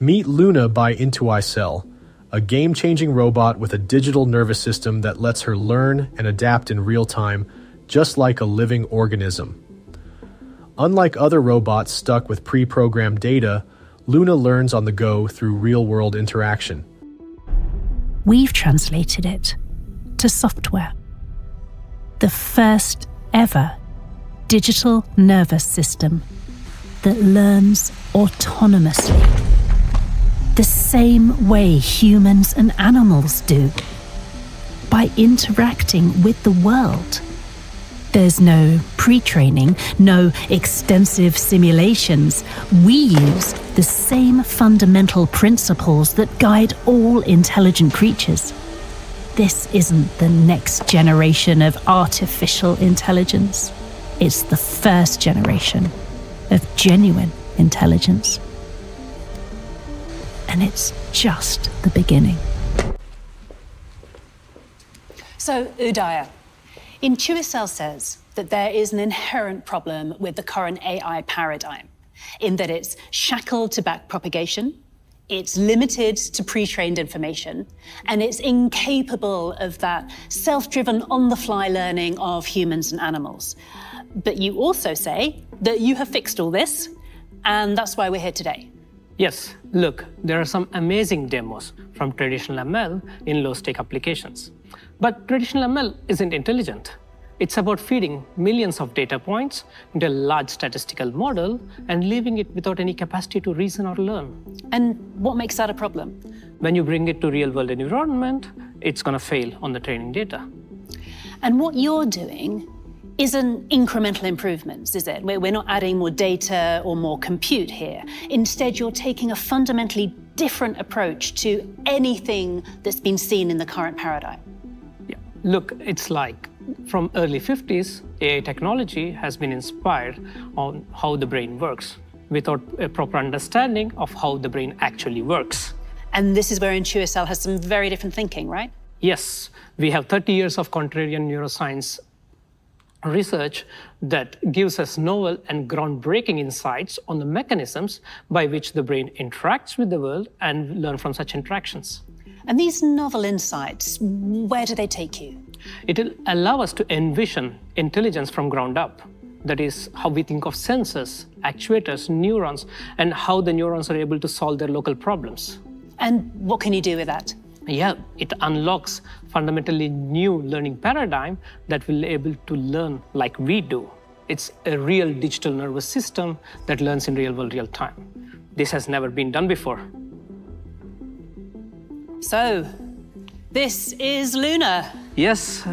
Meet Luna by IntuiCell, a game-changing robot with a digital nervous system that lets her learn and adapt in real time, just like a living organism. Unlike other robots stuck with pre-programmed data, Luna learns on the go through real-world interaction. We've translated it to software. The first ever digital nervous system that learns autonomously, the same way humans and animals do, by interacting with the world. There's no pre-training, no extensive simulations. We use the same fundamental principles that guide all intelligent creatures. This isn't the next generation of artificial intelligence. It's the first generation of genuine intelligence. And it's just the beginning. So, Udaya, IntuiCell says that there is an inherent problem with the current AI paradigm, in that it's shackled to backpropagation, it's limited to pre-trained information, and it's incapable of that self-driven, on-the-fly learning of humans and animals. But you also say that you have fixed all this, and that's why we're here today. Yes, look, there are some amazing demos from traditional ML in low-stake applications. But traditional ML isn't intelligent. It's about feeding millions of data points into a large statistical model and leaving it without any capacity to reason or learn. And what makes that a problem? When you bring it to real-world environment, it's going to fail on the training data. And what you're doing isn't incremental improvements, is it? We're not adding more data or more compute here. Instead, you're taking a fundamentally different approach to anything that's been seen in the current paradigm. Yeah. Look, it's like from early 50s, AI technology has been inspired on how the brain works without a proper understanding of how the brain actually works. And this is where IntuiCell has some very different thinking, right? Yes, we have 30 years of contrarian neuroscience research that gives us novel and groundbreaking insights on the mechanisms by which the brain interacts with the world and learn from such interactions. And these novel insights, where do they take you? It will allow us to envision intelligence from ground up. That is how we think of sensors, actuators, neurons, and how the neurons are able to solve their local problems. And what can you do with that? Yeah, it unlocks fundamentally new learning paradigm that will be able to learn like we do. It's a real digital nervous system that learns in real-world, real time. This has never been done before. So, this is Luna. Yes,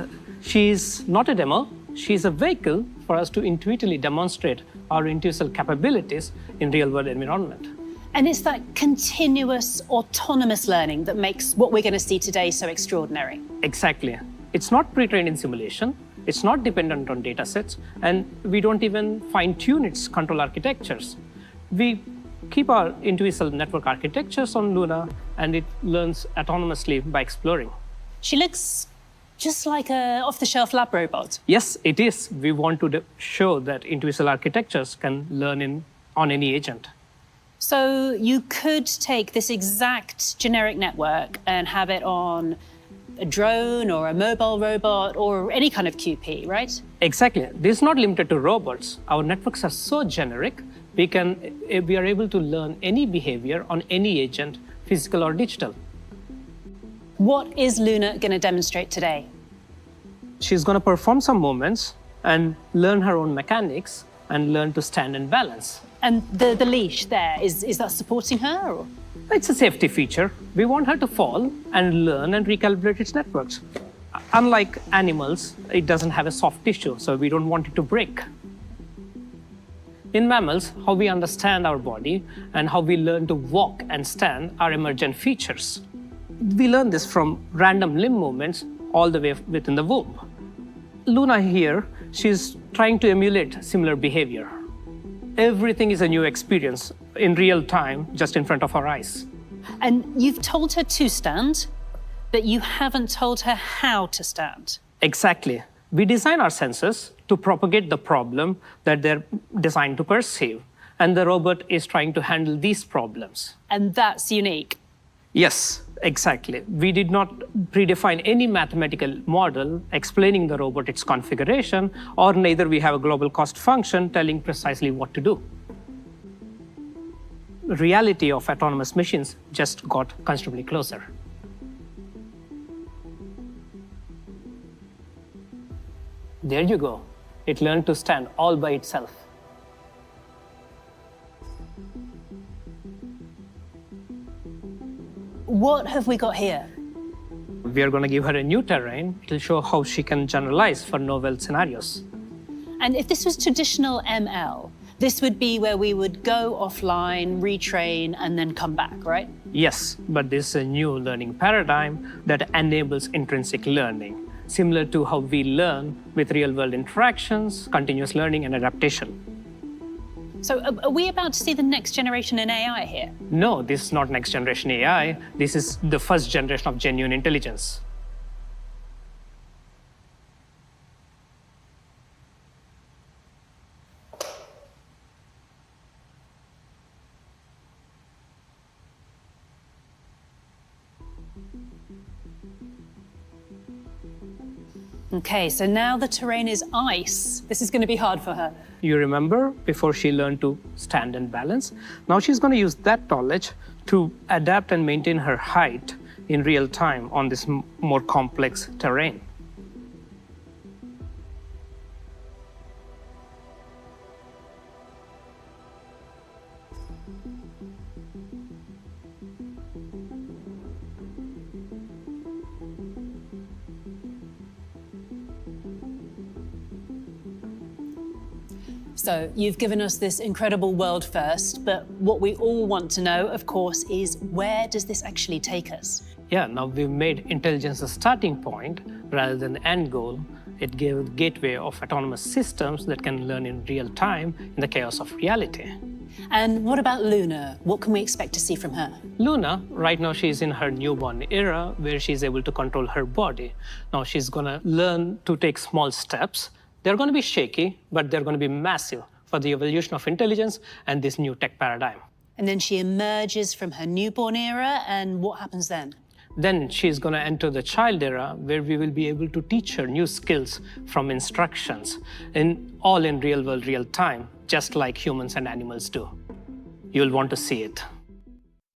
she's not a demo. She's a vehicle for us to intuitively demonstrate our IntuiCell capabilities in real-world environment. And it's that continuous, autonomous learning that makes what we're going to see today so extraordinary. Exactly. It's not pre-trained in simulation. It's not dependent on datasets, and we don't even fine-tune its control architectures. We keep our IntuiCell network architectures on Luna, and it learns autonomously by exploring. She looks just like an off-the-shelf lab robot. Yes, it is. We want to show that IntuiCell architectures can learn on any agent. So you could take this exact generic network and have it on a drone or a mobile robot or any kind of QP, right? Exactly. This is not limited to robots. Our networks are so generic, we are able to learn any behavior on any agent, physical or digital. What is Luna going to demonstrate today? She's going to perform some movements and learn her own mechanics and learn to stand and balance. And the leash there, is that supporting her? Or? It's a safety feature. We want her to fall and learn and recalibrate its networks. Unlike animals, it doesn't have a soft tissue, so we don't want it to break. In mammals, how we understand our body and how we learn to walk and stand are emergent features. We learn this from random limb movements all the way within the womb. Luna here, she's trying to emulate similar behavior. Everything is a new experience in real time, just in front of our eyes. And you've told her to stand, but you haven't told her how to stand. Exactly. We design our sensors to propagate the problem that they're designed to perceive. and the robot is trying to handle these problems. And that's unique. Yes, exactly. We did not predefine any mathematical model explaining the robot its configuration, or neither we have a global cost function telling precisely what to do. The reality of autonomous machines just got considerably closer. There you go. It learned to stand all by itself. What have we got here? We are going to give her a new terrain. It will show how she can generalize for novel scenarios. And if this was traditional ML, this would be where we would go offline, retrain, and then come back, right? Yes, but this is a new learning paradigm that enables intrinsic learning, similar to how we learn with real-world interactions, continuous learning, and adaptation. So are we about to see the next generation in AI here? No, this is not next generation AI. This is the first generation of genuine intelligence. Okay, so now the terrain is ice. This is going to be hard for her. You remember before she learned to stand and balance? Now she's going to use that knowledge to adapt and maintain her height in real time on this more complex terrain. So you've given us this incredible world first, but what we all want to know, of course, is where does this actually take us? Yeah, now we've made intelligence a starting point rather than the end goal. It gave a gateway of autonomous systems that can learn in real time in the chaos of reality. And what about Luna? What can we expect to see from her? Luna, right now she's in her newborn era where she's able to control her body. Now she's gonna learn to take small steps. They're going to be shaky, but they're going to be massive for the evolution of intelligence and this new tech paradigm. And then she emerges from her newborn era, and what happens then? Then she's going to enter the child era, where we will be able to teach her new skills from instructions, all in real world, real time, just like humans and animals do. You'll want to see it.